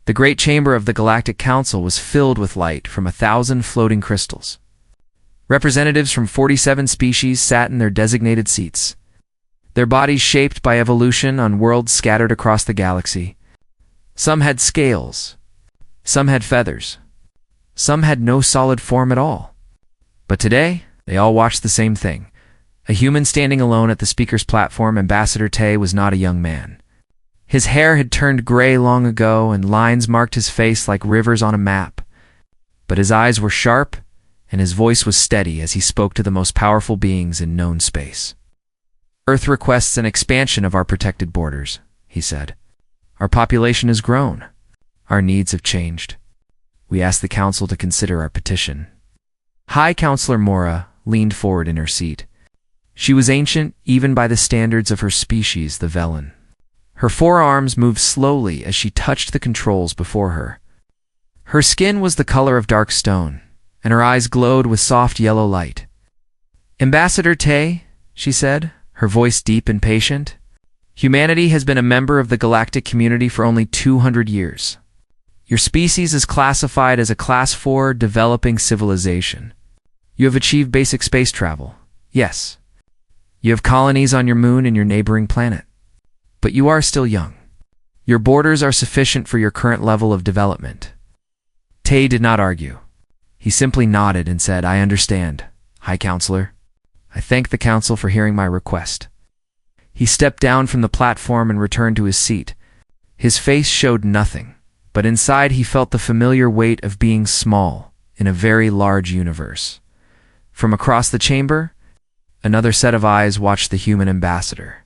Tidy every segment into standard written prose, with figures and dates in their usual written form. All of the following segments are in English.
The great chamber of the Galactic Council was filled with light from 1,000 floating crystals. Representatives from 47 species sat in their designated seats, their bodies shaped by evolution on worlds scattered across the galaxy. Some had scales, some had feathers, some had no solid form at all. But today, they all watched the same thing. A human standing alone at the speaker's platform. Ambassador Tay was not a young man. His hair had turned gray long ago, and lines marked his face like rivers on a map. But his eyes were sharp, and his voice was steady as he spoke to the most powerful beings in known space. Earth requests an expansion of our protected borders, he said. Our population has grown. Our needs have changed. We ask the Council to consider our petition. High Counselor Mora leaned forward in her seat. She was ancient even by the standards of her species, the Velen. Her forearms moved slowly as she touched the controls before her. Her skin was the color of dark stone, and her eyes glowed with soft yellow light. Ambassador Tay, she said, her voice deep and patient, humanity has been a member of the galactic community for only 200 years. Your species is classified as a Class 4 developing civilization. You have achieved basic space travel, yes. You have colonies on your moon and your neighboring planet. But you are still young. Your borders are sufficient for your current level of development. Tay did not argue. He simply nodded and said, I understand, High Counselor. I thank the Council for hearing my request. He stepped down from the platform and returned to his seat. His face showed nothing, but inside he felt the familiar weight of being small in a very large universe. From across the chamber, another set of eyes watched the human ambassador.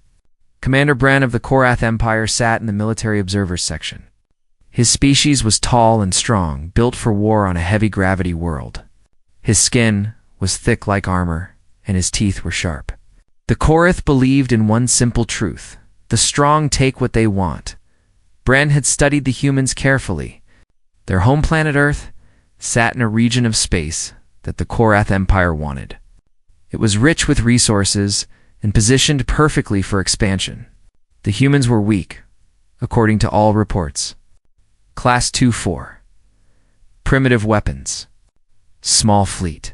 Commander Bren of the Korath Empire sat in the military observers section. His species was tall and strong, built for war on a heavy gravity world. His skin was thick like armor, and his teeth were sharp. The Korath believed in one simple truth: the strong take what they want. Bren had studied the humans carefully. Their home planet Earth sat in a region of space that the Korath Empire wanted. It was rich with resources and positioned perfectly for expansion. The humans were weak, according to all reports. Class 2-4. Primitive weapons. Small fleet.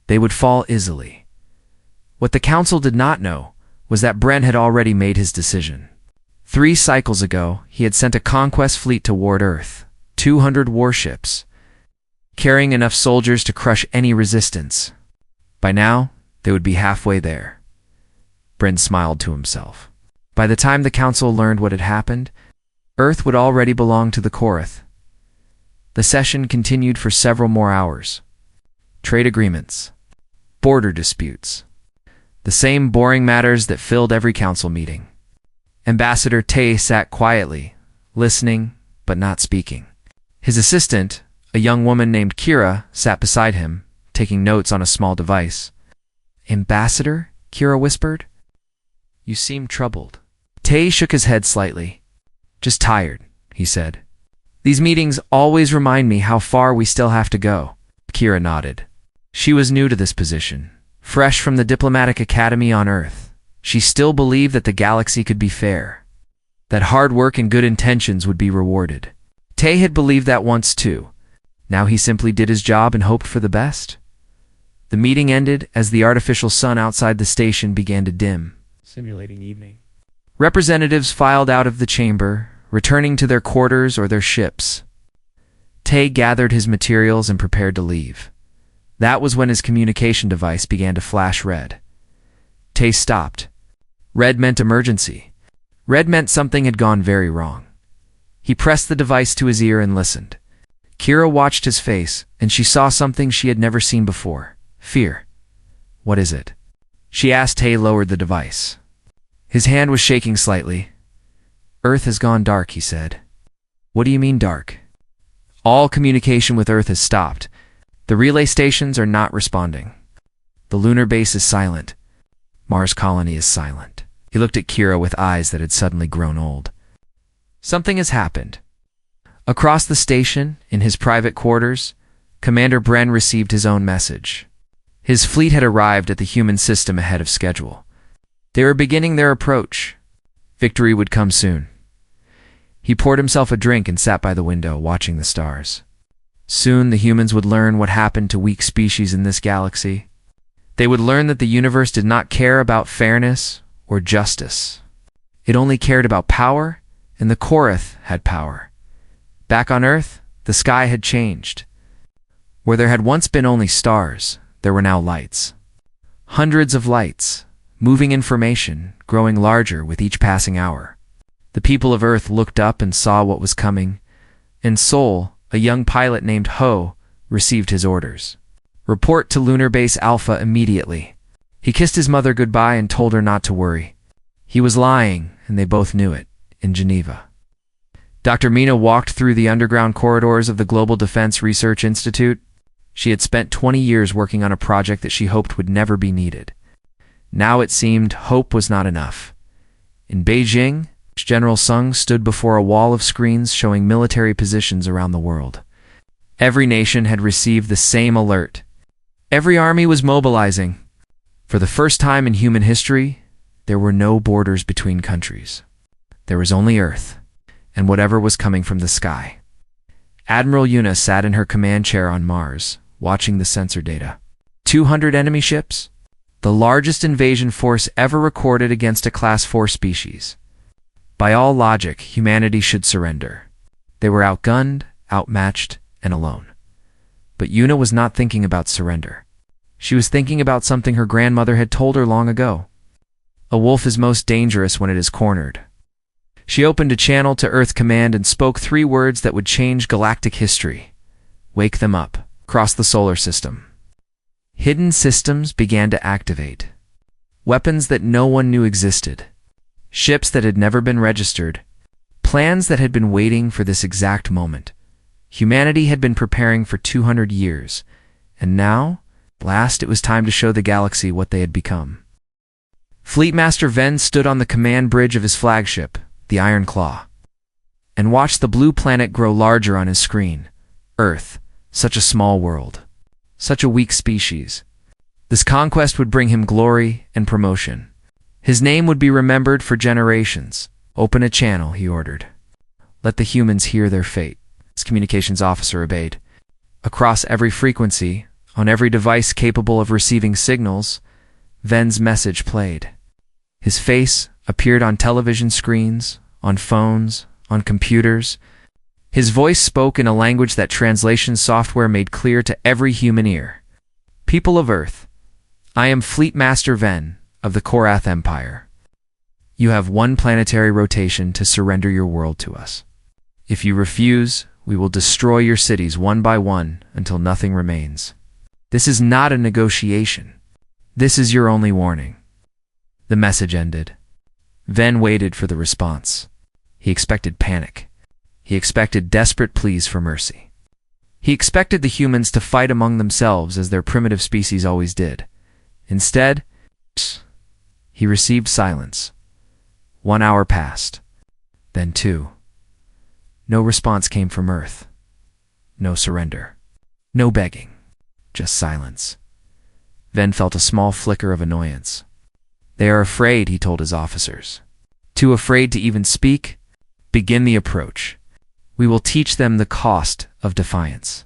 They would fall easily. What the Council did not know was that Bren had already made his decision. 3 cycles ago, he had sent a conquest fleet toward Earth, 200 warships, carrying enough soldiers to crush any resistance. By now, they would be halfway there. Bren smiled to himself. By the time the Council learned what had happened, Earth would already belong to the Korath. The session continued for several more hours. Trade agreements. Border disputes. The same boring matters that filled every council meeting. Ambassador Tay sat quietly, listening but not speaking. His assistant, a young woman named Kira, sat beside him, taking notes on a small device. Ambassador? Kira whispered. You seem troubled. Tay shook his head slightly. Just tired, he said. These meetings always remind me how far we still have to go. Kira nodded. She was new to this position, fresh from the diplomatic academy on Earth. She still believed that the galaxy could be fair, that hard work and good intentions would be rewarded. Tay had believed that once too. Now he simply did his job and hoped for the best. The meeting ended as the artificial sun outside the station began to dim, simulating evening. Representatives filed out of the chamber, returning to their quarters or their ships. Tay gathered his materials and prepared to leave. That was when his communication device began to flash red. Tay stopped. Red meant emergency. Red meant something had gone very wrong. He pressed the device to his ear and listened. Kira watched his face, and she saw something she had never seen before. Fear. What is it? She asked. Tay lowered the device. His hand was shaking slightly. Earth has gone dark, he said. What do you mean dark? All communication with Earth has stopped. The relay stations are not responding. The lunar base is silent. Mars colony is silent. He looked at Kira with eyes that had suddenly grown old. Something has happened. Across the station, in his private quarters, Commander Bren received his own message. His fleet had arrived at the human system ahead of schedule. They were beginning their approach. Victory would come soon. He poured himself a drink and sat by the window, watching the stars. Soon the humans would learn what happened to weak species in this galaxy. They would learn that the universe did not care about fairness or justice. It only cared about power, and the Korath had power. Back on Earth, the sky had changed. Where there had once been only stars, there were now lights. Hundreds of lights, moving information, growing larger with each passing hour. The people of Earth looked up and saw what was coming, and Sol, a young pilot named Ho, received his orders. Report to Lunar Base Alpha immediately. He kissed his mother goodbye and told her not to worry. He was lying, and they both knew it, in Geneva. Dr. Mina walked through the underground corridors of the Global Defense Research Institute. She had spent 20 years working on a project that she hoped would never be needed. Now it seemed hope was not enough. In Beijing, General Sung stood before a wall of screens showing military positions around the world. Every nation had received the same alert. Every army was mobilizing. For the first time in human history, there were no borders between countries. There was only Earth, and whatever was coming from the sky. Admiral Yuna sat in her command chair on Mars, watching the sensor data. 200 enemy ships? The largest invasion force ever recorded against a Class 4 species. By all logic, humanity should surrender. They were outgunned, outmatched, and alone. But Yuna was not thinking about surrender. She was thinking about something her grandmother had told her long ago. A wolf is most dangerous when it is cornered. She opened a channel to Earth Command and spoke 3 words that would change galactic history. Wake them up. Across the solar system. Hidden systems began to activate. Weapons that no one knew existed. Ships that had never been registered. Plans that had been waiting for this exact moment. Humanity had been preparing for 200 years. And now, last, it was time to show the galaxy what they had become. Fleetmaster Ven stood on the command bridge of his flagship, the Iron Claw, and watched the blue planet grow larger on his screen. Earth. Such a small world. Such a weak species. This conquest would bring him glory and promotion. His name would be remembered for generations. Open a channel, he ordered. Let the humans hear their fate. His communications officer obeyed. Across every frequency, on every device capable of receiving signals, Ven's message played. His face appeared on television screens, on phones, on computers. His voice spoke in a language that translation software made clear to every human ear. People of Earth, I am Fleetmaster Ven of the Korath Empire. You have 1 planetary rotation to surrender your world to us. If you refuse, we will destroy your cities one by one until nothing remains. This is not a negotiation. This is your only warning. The message ended. Ven waited for the response. He expected panic. He expected desperate pleas for mercy. He expected the humans to fight among themselves as their primitive species always did. Instead, he received silence. 1 hour passed. Then 2. No response came from Earth. No surrender. No begging. Just silence. Ven felt a small flicker of annoyance. They are afraid, he told his officers. Too afraid to even speak? Begin the approach. We will teach them the cost of defiance.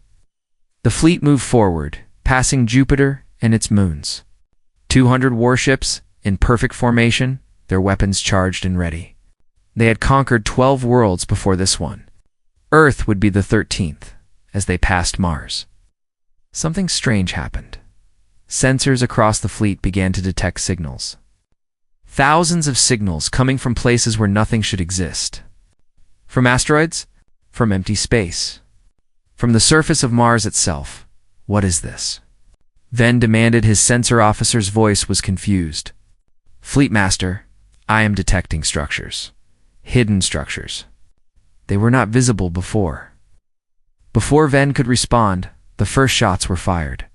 The fleet moved forward, passing Jupiter and its moons. 200 warships, in perfect formation, their weapons charged and ready. They had conquered 12 worlds before this one. Earth would be the 13th, as they passed Mars. Something strange happened. Sensors across the fleet began to detect signals. Thousands of signals coming from places where nothing should exist. From asteroids? From empty space. From the surface of Mars itself. What is this? Ven demanded. His sensor officer's voice was confused. Fleetmaster, I am detecting structures. Hidden structures. They were not visible before. Before Ven could respond, the first shots were fired.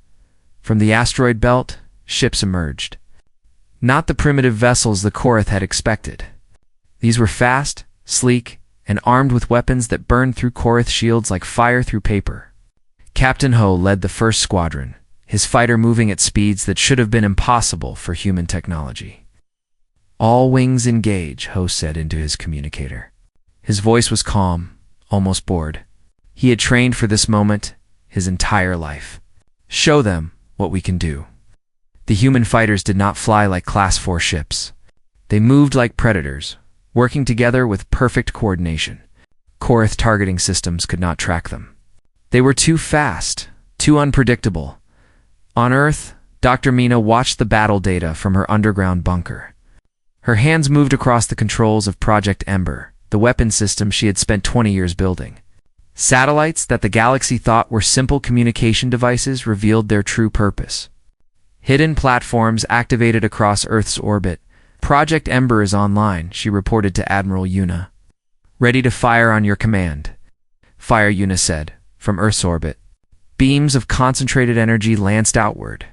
From the asteroid belt, ships emerged. Not the primitive vessels the Korath had expected. These were fast, sleek, and armed with weapons that burned through Korath shields like fire through paper. Captain Ho led the first squadron, his fighter moving at speeds that should have been impossible for human technology. All wings engage, Ho said into his communicator. His voice was calm, almost bored. He had trained for this moment his entire life. Show them what we can do. The human fighters did not fly like Class 4 ships. They moved like predators, working together with perfect coordination. Korath targeting systems could not track them. They were too fast, too unpredictable. On Earth, Dr. Mina watched the battle data from her underground bunker. Her hands moved across the controls of Project Ember, the weapon system she had spent 20 years building. Satellites that the galaxy thought were simple communication devices revealed their true purpose. Hidden platforms activated across Earth's orbit. Project Ember is online, she reported to Admiral Yuna. Ready to fire on your command. Fire, Yuna said, from Earth's orbit. Beams of concentrated energy lanced outward.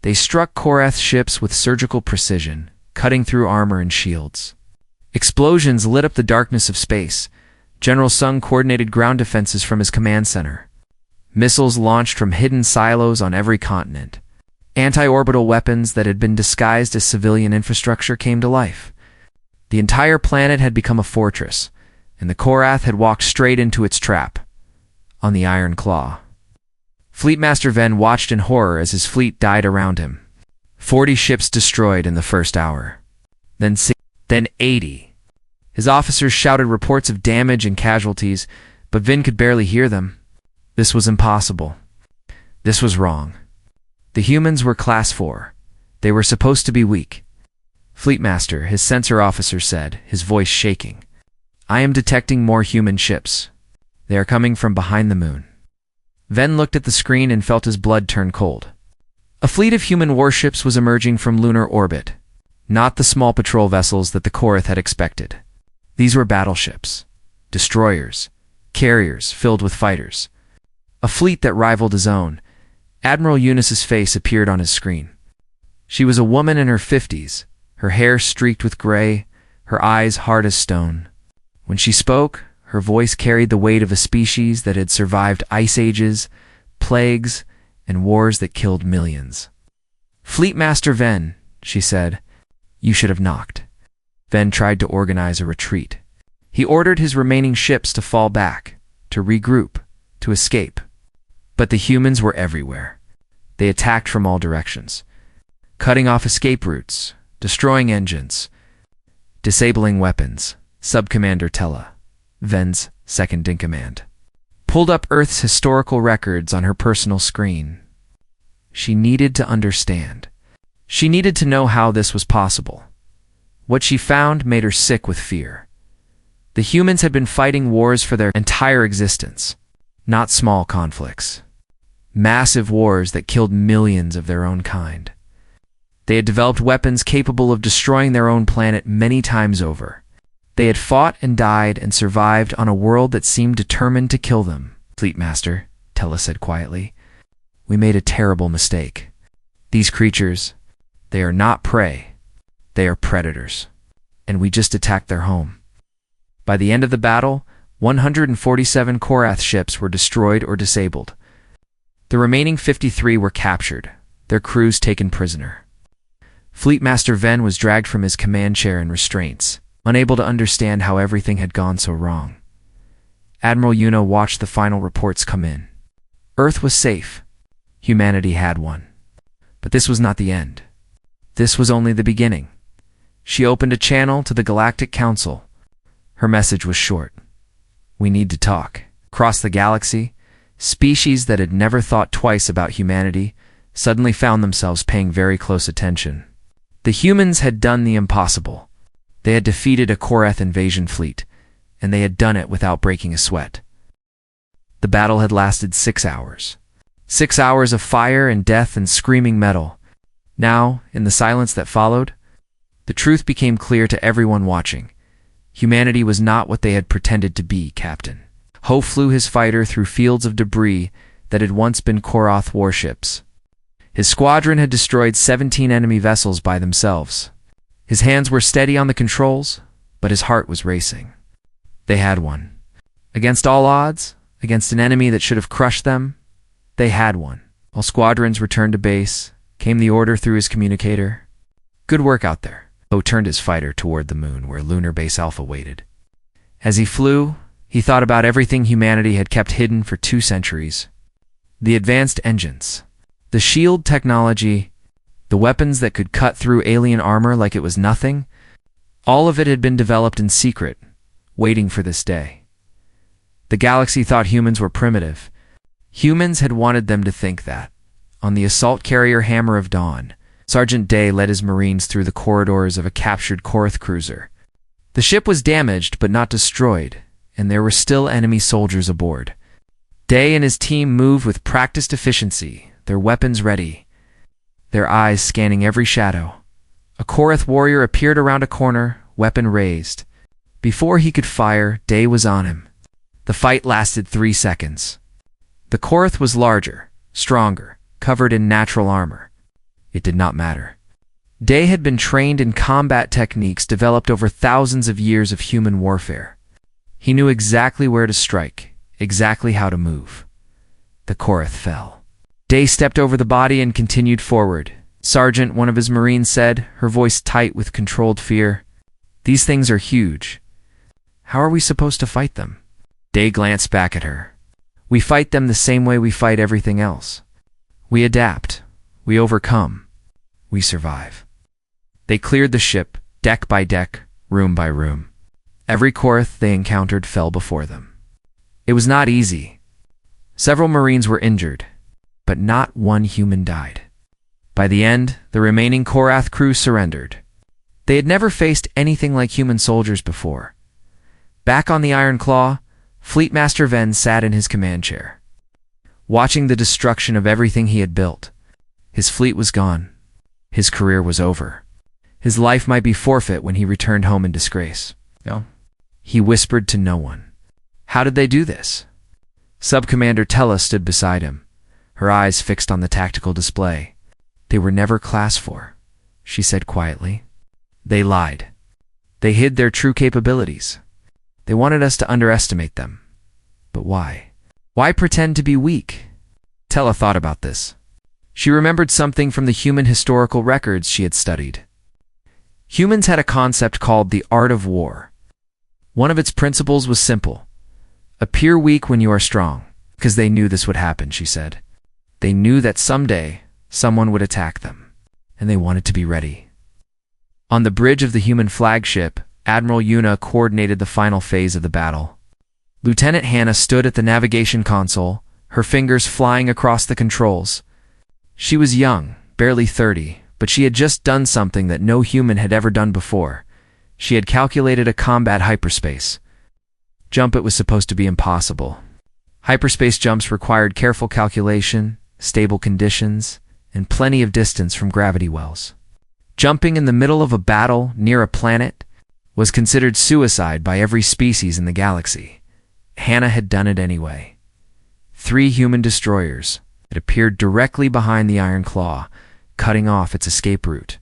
They struck Korath ships with surgical precision, cutting through armor and shields. Explosions lit up the darkness of space. General Sung coordinated ground defenses from his command center. Missiles launched from hidden silos on every continent. Anti-orbital weapons that had been disguised as civilian infrastructure came to life. The entire planet had become a fortress, and the Korath had walked straight into its trap, on the Iron Claw. Fleetmaster Ven watched in horror as his fleet died around him. 40 ships destroyed in the first hour. Then 80. His officers shouted reports of damage and casualties, but Vin could barely hear them. This was impossible. This was wrong. The humans were Class 4. They were supposed to be weak. Fleetmaster, his sensor officer said, his voice shaking. I am detecting more human ships. They are coming from behind the moon. Ven looked at the screen and felt his blood turn cold. A fleet of human warships was emerging from lunar orbit, not the small patrol vessels that the Korath had expected. These were battleships, destroyers, carriers filled with fighters. A fleet that rivaled his own. Admiral Eunice's face appeared on his screen. She was a woman in her 50s, her hair streaked with gray, her eyes hard as stone. When she spoke, her voice carried the weight of a species that had survived ice ages, plagues, and wars that killed millions. Fleetmaster Ven, she said, you should have knocked. Ven tried to organize a retreat. He ordered his remaining ships to fall back, to regroup, to escape. But the humans were everywhere. They attacked from all directions, cutting off escape routes, destroying engines, disabling weapons. Subcommander Tella, Ven's second-in-command, pulled up Earth's historical records on her personal screen. She needed to understand. She needed to know how this was possible. What she found made her sick with fear. The humans had been fighting wars for their entire existence, not small conflicts. Massive wars that killed millions of their own kind. They had developed weapons capable of destroying their own planet many times over. They had fought and died and survived on a world that seemed determined to kill them. Fleetmaster, Tella said quietly, we made a terrible mistake. These creatures, they are not prey. They are predators. And we just attacked their home. By the end of the battle, 147 Korath ships were destroyed or disabled. The remaining 53 were captured, their crews taken prisoner. Fleetmaster Ven was dragged from his command chair in restraints, unable to understand how everything had gone so wrong. Admiral Yuna watched the final reports come in. Earth was safe. Humanity had won. But this was not the end. This was only the beginning. She opened a channel to the Galactic Council. Her message was short. We need to talk. Across the galaxy, species that had never thought twice about humanity suddenly found themselves paying very close attention. The humans had done the impossible. They had defeated a Korath invasion fleet, and they had done it without breaking a sweat. The battle had lasted 6 hours. 6 hours of fire and death and screaming metal. Now, in the silence that followed, the truth became clear to everyone watching. Humanity was not what they had pretended to be, Captain. Ho flew his fighter through fields of debris that had once been Korath warships. His squadron had destroyed 17 enemy vessels by themselves. His hands were steady on the controls, but his heart was racing. They had won. Against all odds, against an enemy that should have crushed them, they had won. While squadrons returned to base, came the order through his communicator. Good work out there. Ho turned his fighter toward the moon where Lunar Base Alpha waited. As he flew, he thought about everything humanity had kept hidden for 2 centuries. The advanced engines, the shield technology, the weapons that could cut through alien armor like it was nothing, all of it had been developed in secret, waiting for this day. The galaxy thought humans were primitive. Humans had wanted them to think that. On the assault carrier Hammer of Dawn, Sergeant Day led his Marines through the corridors of a captured Korath cruiser. The ship was damaged but not destroyed, and there were still enemy soldiers aboard. Day and his team moved with practiced efficiency, their weapons ready, their eyes scanning every shadow. A Korath warrior appeared around a corner, weapon raised. Before he could fire, Day was on him. The fight lasted 3 seconds. The Korath was larger, stronger, covered in natural armor. It did not matter. Day had been trained in combat techniques developed over thousands of years of human warfare. He knew exactly where to strike, exactly how to move. The Korath fell. Day stepped over the body and continued forward. Sergeant, one of his Marines said, her voice tight with controlled fear, "These things are huge. How are we supposed to fight them?" Day glanced back at her. "We fight them the same way we fight everything else. We adapt. We overcome. We survive." They cleared the ship, deck by deck, room by room. Every Korath they encountered fell before them. It was not easy. Several Marines were injured, but not one human died. By the end, the remaining Korath crew surrendered. They had never faced anything like human soldiers before. Back on the Iron Claw, Fleet Master Ven sat in his command chair, watching the destruction of everything he had built. His fleet was gone. His career was over. His life might be forfeit when he returned home in disgrace. No. He whispered to no one. How did they do this? Sub-Commander Tella stood beside him, her eyes fixed on the tactical display. "They were never Class 4, she said quietly. "They lied. They hid their true capabilities. They wanted us to underestimate them. But why? Why pretend to be weak?" Tella thought about this. She remembered something from the human historical records she had studied. Humans had a concept called the art of war. One of its principles was simple. Appear weak when you are strong, because they knew this would happen, she said. They knew that someday someone would attack them, and they wanted to be ready. On the bridge of the human flagship, Admiral Yuna coordinated the final phase of the battle. Lieutenant Hannah stood at the navigation console, her fingers flying across the controls. She was young, barely 30, but she had just done something that no human had ever done before. She had calculated a combat hyperspace jump. It was supposed to be impossible. Hyperspace jumps required careful calculation, stable conditions, and plenty of distance from gravity wells. Jumping in the middle of a battle near a planet was considered suicide by every species in the galaxy. Hannah had done it anyway. 3 human destroyers had appeared directly behind the Iron Claw, cutting off its escape route.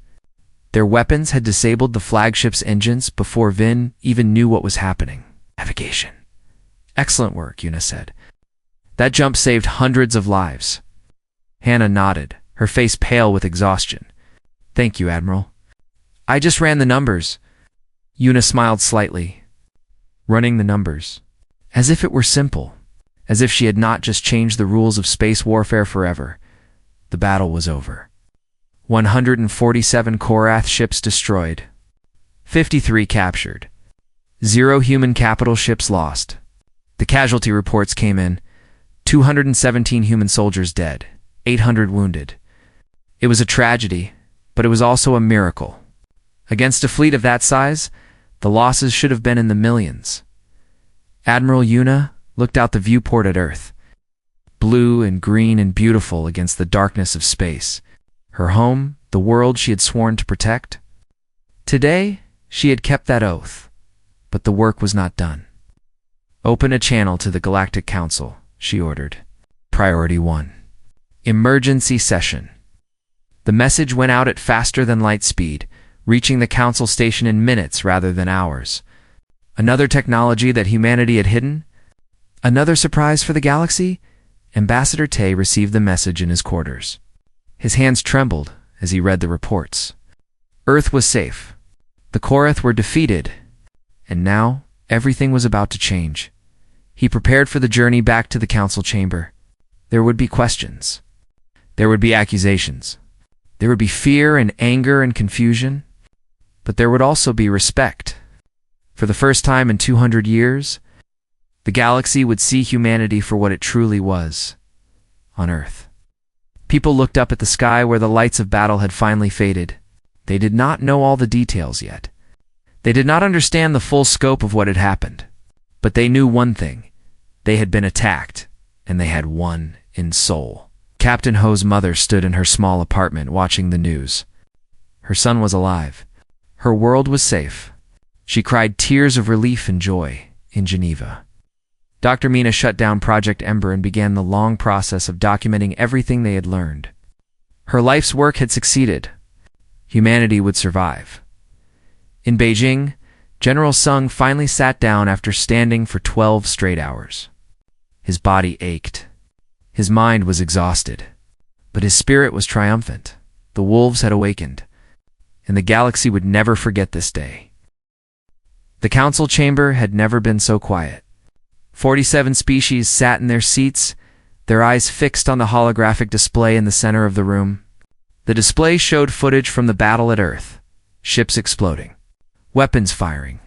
Their weapons had disabled the flagship's engines before Vin even knew what was happening. Navigation. Excellent work, Yuna said. That jump saved hundreds of lives. Hannah nodded, her face pale with exhaustion. Thank you, Admiral. I just ran the numbers. Yuna smiled slightly. Running the numbers. As if it were simple. As if she had not just changed the rules of space warfare forever. The battle was over. 147 Korath ships destroyed. 53 captured. 0 human capital ships lost. The casualty reports came in. 217 human soldiers dead. 800 wounded. It was a tragedy, but it was also a miracle. Against a fleet of that size, the losses should have been in the millions. Admiral Yuna looked out the viewport at Earth, blue and green and beautiful against the darkness of space. Her home, the world she had sworn to protect. Today, she had kept that oath, but the work was not done. Open a channel to the Galactic Council, she ordered. Priority 1. Emergency session. The message went out at faster than light speed, reaching the council station in minutes rather than hours. Another technology that humanity had hidden? Another surprise for the galaxy? Ambassador Tay received the message in his quarters. His hands trembled as he read the reports. Earth was safe. The Korath were defeated. And now, Everything was about to change. He prepared for the journey back to the council chamber. There would be questions. There would be accusations. There would be fear and anger and confusion. But there would also be respect. For the first time in 200 years, the galaxy would see humanity for what it truly was, on Earth. People looked up at the sky where the lights of battle had finally faded. They did not know all the details yet. They did not understand the full scope of what had happened. But they knew one thing. They had been attacked, and they had won in soul. Captain Ho's mother stood in her small apartment watching the news. Her son was alive. Her world was safe. She cried tears of relief and joy in Geneva. Dr. Mina shut down Project Ember and began the long process of documenting everything they had learned. Her life's work had succeeded. Humanity would survive. In Beijing, General Sung finally sat down after standing for 12 straight hours. His body ached. His mind was exhausted. But his spirit was triumphant. The wolves had awakened, and the galaxy would never forget this day. The council chamber had never been so quiet. 47 species sat in their seats, their eyes fixed on the holographic display in the center of the room. The display showed footage from the battle at Earth, ships exploding, weapons firing,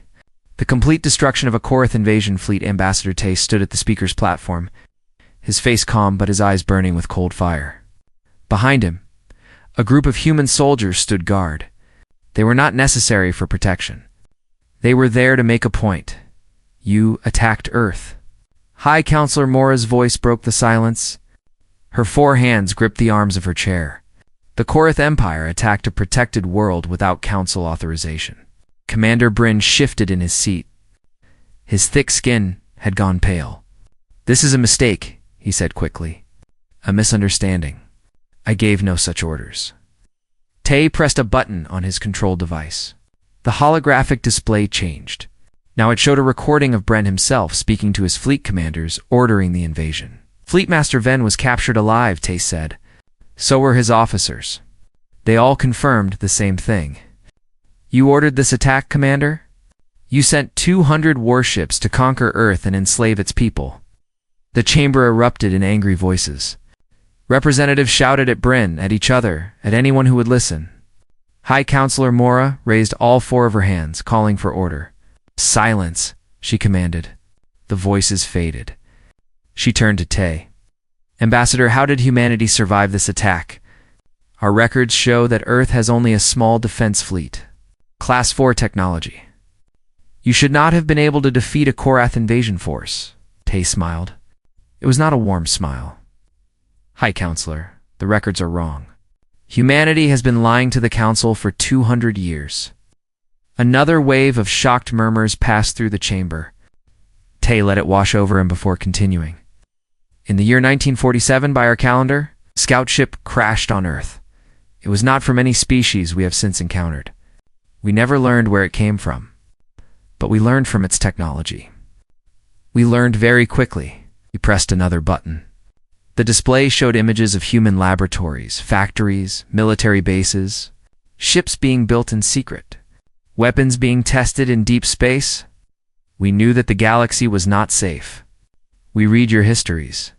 the complete destruction of a Korath invasion fleet. Ambassador Tay stood at the speaker's platform, his face calm but his eyes burning with cold fire. Behind him, a group of human soldiers stood guard. They were not necessary for protection. They were there to make a point. You attacked Earth. High Counselor Mora's voice broke the silence. Her 4 hands gripped the arms of her chair. The Korath Empire attacked a protected world without council authorization. Commander Bryn shifted in his seat. His thick skin had gone pale. "This is a mistake," he said quickly. "A misunderstanding. I gave no such orders." Tay pressed a button on his control device. The holographic display changed. Now it showed a recording of Bren himself speaking to his fleet commanders, ordering the invasion. Fleetmaster Ven was captured alive, Tay said. So were his officers. They all confirmed the same thing. "You ordered this attack, Commander? You sent 200 warships to conquer Earth and enslave its people." The chamber erupted in angry voices. Representatives shouted at Bryn, at each other, at anyone who would listen. High Counselor Mora raised all 4 of her hands, calling for order. "Silence," she commanded. The voices faded. She turned to Tay. "Ambassador, how did humanity survive this attack? Our records show that Earth has only a small defense fleet. Class 4 technology. You should not have been able to defeat a Korath invasion force." Tay smiled. It was not a warm smile. "High Counselor, the records are wrong. Humanity has been lying to the Council for 200 years. Another wave of shocked murmurs passed through the chamber. Tay let it wash over him before continuing. "In the year 1947 by our calendar, a scout ship crashed on Earth. It was not from any species we have since encountered. We never learned where it came from, but we learned from its technology. We learned very quickly." He pressed another button. The display showed images of human laboratories, factories, military bases, ships being built in secret, weapons being tested in deep space. We knew that the galaxy was not safe. We read your histories.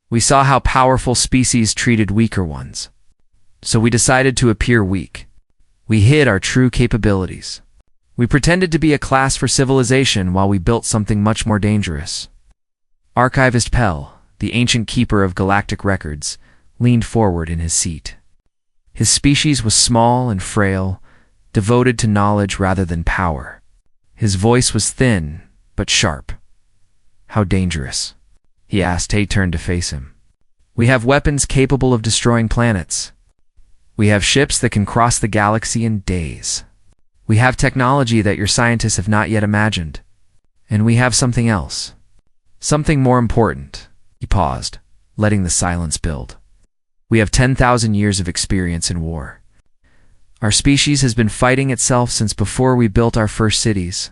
We saw how powerful species treated weaker ones. So we decided to appear weak. We hid our true capabilities. We pretended to be a class for civilization while we built something much more dangerous. Archivist Pell, the ancient keeper of galactic records, leaned forward in his seat. His species was small and frail, devoted to knowledge rather than power. His voice was thin, but sharp. "How dangerous?" he asked. Tay turned to face him. "We have weapons capable of destroying planets. We have ships that can cross the galaxy in days. We have technology that your scientists have not yet imagined. And we have something else. Something more important." He paused, letting the silence build. "We have 10,000 years of experience in war. Our species has been fighting itself since before we built our first cities.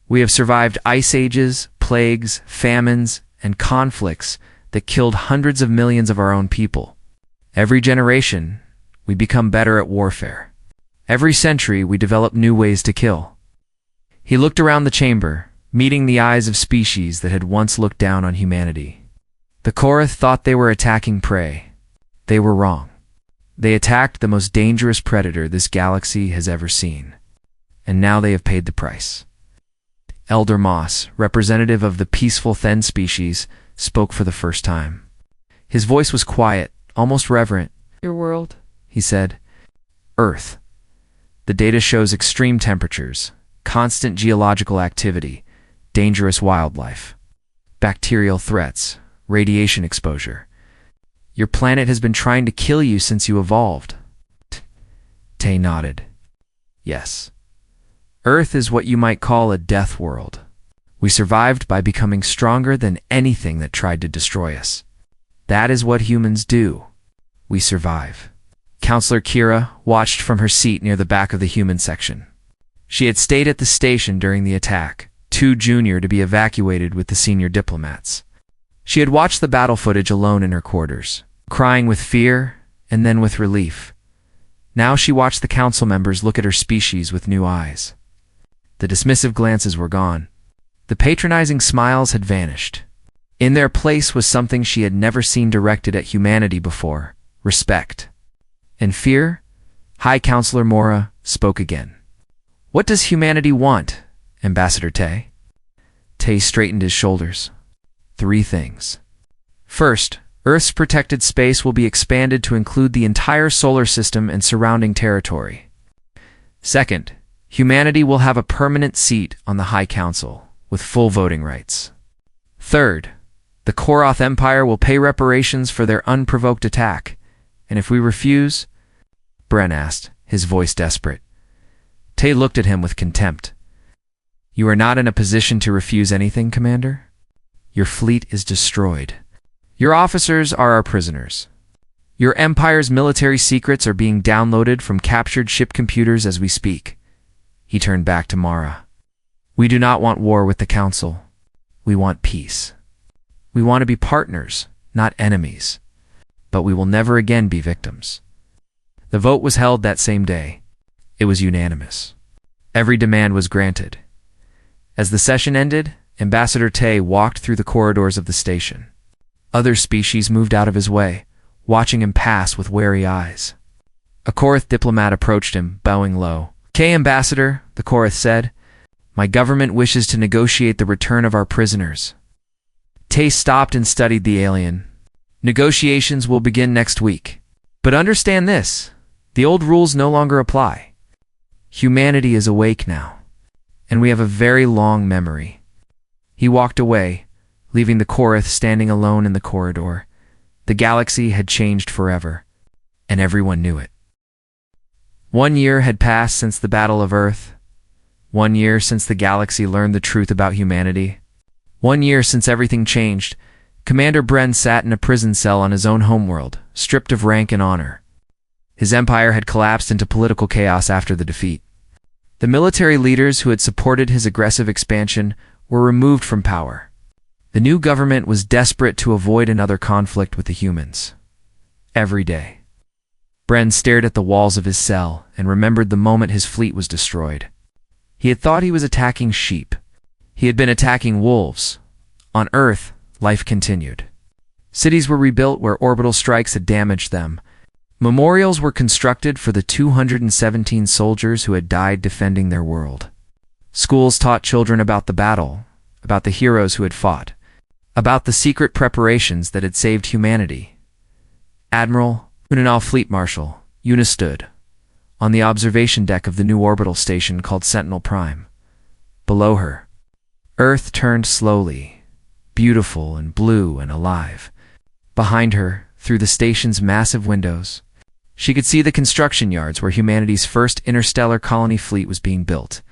We have survived ice ages, plagues, famines, and conflicts that killed hundreds of millions of our own people. Every generation, we become better at warfare. Every century, we develop new ways to kill." He looked around the chamber, meeting the eyes of species that had once looked down on humanity. The Korath thought they were attacking prey. They were wrong. They attacked the most dangerous predator this galaxy has ever seen. And now they have paid the price. Elder Moss, representative of the peaceful Then species, spoke for the first time. His voice was quiet, almost reverent. "Your world," he said. "Earth. The data shows extreme temperatures, constant geological activity, dangerous wildlife, bacterial threats, radiation exposure. Your planet has been trying to kill you since you evolved." Tay nodded. "Yes. Earth is what you might call a death world. We survived by becoming stronger than anything that tried to destroy us. That is what humans do. We survive." Counselor Kira watched from her seat near the back of the human section. She had stayed at the station during the attack, too junior to be evacuated with the senior diplomats. She had watched the battle footage alone in her quarters, crying with fear and then with relief. Now she watched the council members look at her species with new eyes. The dismissive glances were gone. The patronizing smiles had vanished. In their place was something she had never seen directed at humanity before: respect. And fear? High Counselor Mora spoke again. "What does humanity want, Ambassador Tay?" Tay straightened his shoulders. 3 things. First, Earth's protected space will be expanded to include the entire solar system and surrounding territory. Second, humanity will have a permanent seat on the High Council, with full voting rights. Third, the Korath Empire will pay reparations for their unprovoked attack, and if we refuse, Bren asked, his voice desperate. Tay looked at him with contempt. "You are not in a position to refuse anything, Commander. Your fleet is destroyed. Your officers are our prisoners. Your Empire's military secrets are being downloaded from captured ship computers as we speak." He turned back to Mara. "We do not want war with the Council. We want peace. We want to be partners, not enemies. But we will never again be victims." The vote was held that same day. It was unanimous. Every demand was granted. As the session ended, Ambassador Tay walked through the corridors of the station. Other species moved out of his way, watching him pass with wary eyes. A Korath diplomat approached him, bowing low. "K Ambassador," the Korath said, "my government wishes to negotiate the return of our prisoners." Tay stopped and studied the alien. "Negotiations will begin next week. But understand this, the old rules no longer apply. Humanity is awake now, and we have a very long memory." He walked away, leaving the Korath standing alone in the corridor. The galaxy had changed forever, and everyone knew it. 1 year had passed since the Battle of Earth. 1 year since the galaxy learned the truth about humanity. 1 year since everything changed. Commander Bren sat in a prison cell on his own homeworld, stripped of rank and honor. His empire had collapsed into political chaos after the defeat. The military leaders who had supported his aggressive expansion were removed from power. The new government was desperate to avoid another conflict with the humans. Every day, Bren stared at the walls of his cell and remembered the moment his fleet was destroyed. He had thought he was attacking sheep. He had been attacking wolves. On Earth, life continued. Cities were rebuilt where orbital strikes had damaged them. Memorials were constructed for the 217 soldiers who had died defending their world. Schools taught children about the battle, about the heroes who had fought, about the secret preparations that had saved humanity. Admiral Unanal Fleet Marshal Una stood on the observation deck of the new orbital station called Sentinel Prime. Below her, Earth turned slowly, beautiful and blue and alive. Behind her, through the station's massive windows, she could see the construction yards where humanity's first interstellar colony fleet was being built.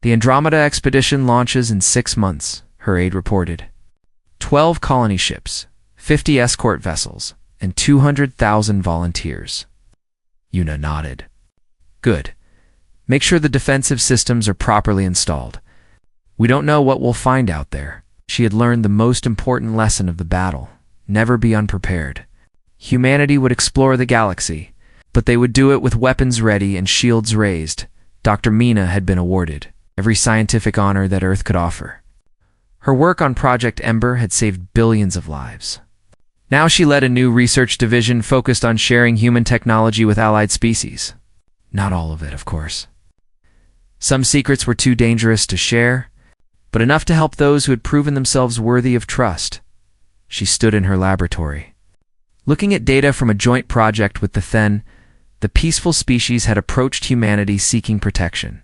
"The Andromeda expedition launches in 6 months," her aide reported. 12 colony ships, 50 escort vessels, and 200,000 volunteers. Una nodded. "Good. Make sure the defensive systems are properly installed. We don't know what we'll find out there." She had learned the most important lesson of the battle: never be unprepared. Humanity would explore the galaxy, but they would do it with weapons ready and shields raised. Dr. Mina had been awarded every scientific honor that Earth could offer. Her work on Project Ember had saved billions of lives. Now she led a new research division focused on sharing human technology with allied species. Not all of it, of course. Some secrets were too dangerous to share, but enough to help those who had proven themselves worthy of trust. She stood in her laboratory, looking at data from a joint project with the Then. The peaceful species had approached humanity seeking protection,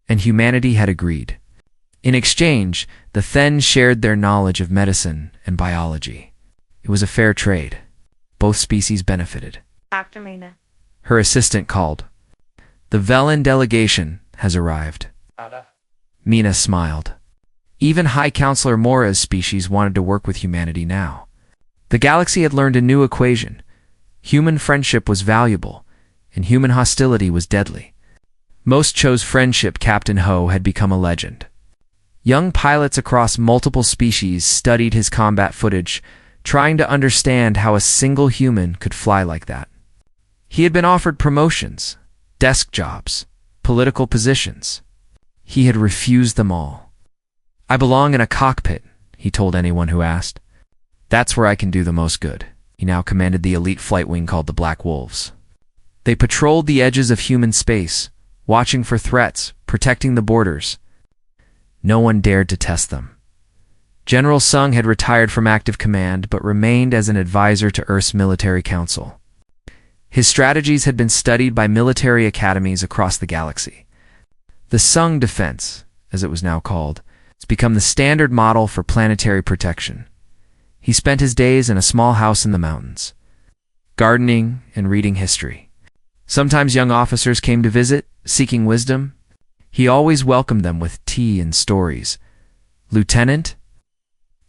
and humanity had agreed. In exchange, the Then shared their knowledge of medicine and biology. It was a fair trade. Both species benefited. Dr. Mina. Her assistant called. The Velen delegation has arrived. Mina smiled. Even High Counselor Mora's species wanted to work with humanity now. The galaxy had learned a new equation. Human friendship was valuable, and human hostility was deadly. Most chose friendship. Captain Ho had become a legend. Young pilots across multiple species studied his combat footage, trying to understand how a single human could fly like that. He had been offered promotions, desk jobs, political positions. He had refused them all. I belong in a cockpit, he told anyone who asked. That's where I can do the most good. He now commanded the elite flight wing called the Black Wolves. They patrolled the edges of human space, watching for threats, protecting the borders. No one dared to test them. General Sung had retired from active command but remained as an advisor to Earth's military council. His strategies had been studied by military academies across the galaxy. The Sung Defense, as it was now called, has become the standard model for planetary protection. He spent his days in a small house in the mountains, gardening and reading history. Sometimes young officers came to visit, seeking wisdom. He always welcomed them with tea and stories. Lieutenant?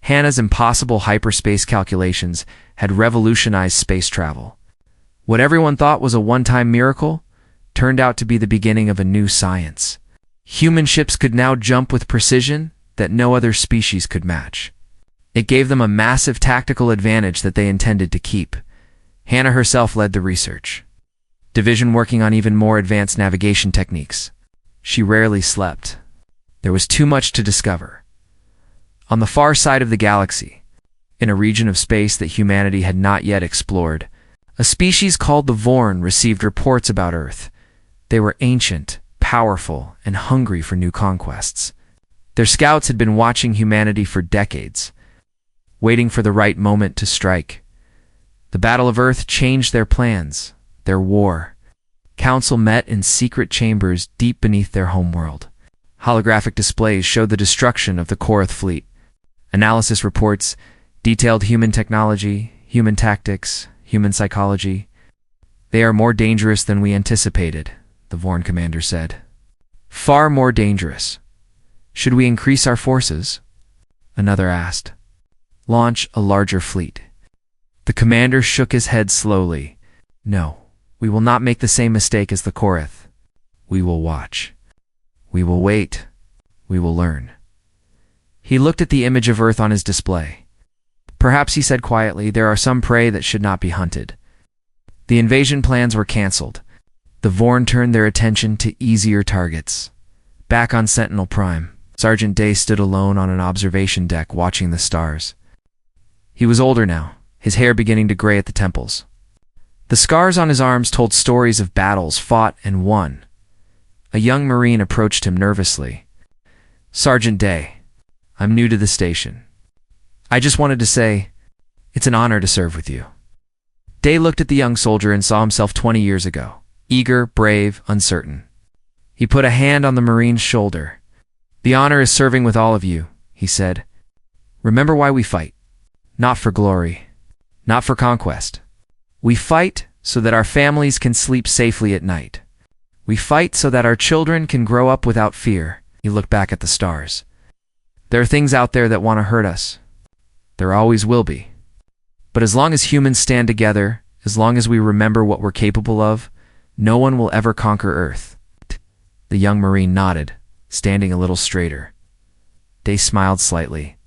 Hannah's impossible hyperspace calculations had revolutionized space travel. What everyone thought was a one-time miracle turned out to be the beginning of a new science. Human ships could now jump with precision that no other species could match. It gave them a massive tactical advantage that they intended to keep. Hannah herself led the research division working on even more advanced navigation techniques. She rarely slept. There was too much to discover. On the far side of the galaxy, in a region of space that humanity had not yet explored, a species called the Vorn received reports about Earth. They were ancient, powerful, and hungry for new conquests. Their scouts had been watching humanity for decades, waiting for the right moment to strike. The Battle of Earth changed their plans, their war. Council met in secret chambers deep beneath their homeworld. Holographic displays showed the destruction of the Korath fleet. Analysis reports detailed human technology, human tactics, human psychology. They are more dangerous than we anticipated, the Vorn commander said. Far more dangerous. Should we increase our forces? Another asked. Launch a larger fleet. The commander shook his head slowly. No, we will not make the same mistake as the Korath. We will watch. We will wait. We will learn. He looked at the image of Earth on his display. Perhaps, he said quietly, there are some prey that should not be hunted. The invasion plans were cancelled. The Vorn turned their attention to easier targets. Back on Sentinel Prime, Sergeant Day stood alone on an observation deck watching the stars. He was older now, his hair beginning to gray at the temples. The scars on his arms told stories of battles fought and won. A young Marine approached him nervously. Sergeant Day, I'm new to the station. I just wanted to say, it's an honor to serve with you. Day looked at the young soldier and saw himself 20 years ago, eager, brave, uncertain. He put a hand on the Marine's shoulder. The honor is serving with all of you, he said. Remember why we fight. Not for glory, not for conquest. We fight so that our families can sleep safely at night. We fight so that our children can grow up without fear. He looked back at the stars. There are things out there that want to hurt us. There always will be. But as long as humans stand together, as long as we remember what we're capable of, no one will ever conquer Earth. The young Marine nodded, standing a little straighter. Day smiled slightly.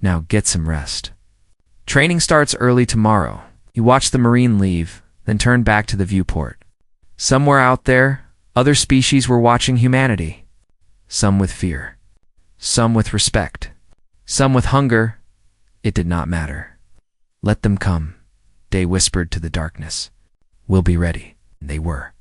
Now get some rest. Training starts early tomorrow. He watched the Marine leave, then turned back to the viewport. Somewhere out there, other species were watching humanity. some with fear, some with respect, some with hunger. It did not matter. Let them come, they whispered to the darkness. We'll be ready. They were.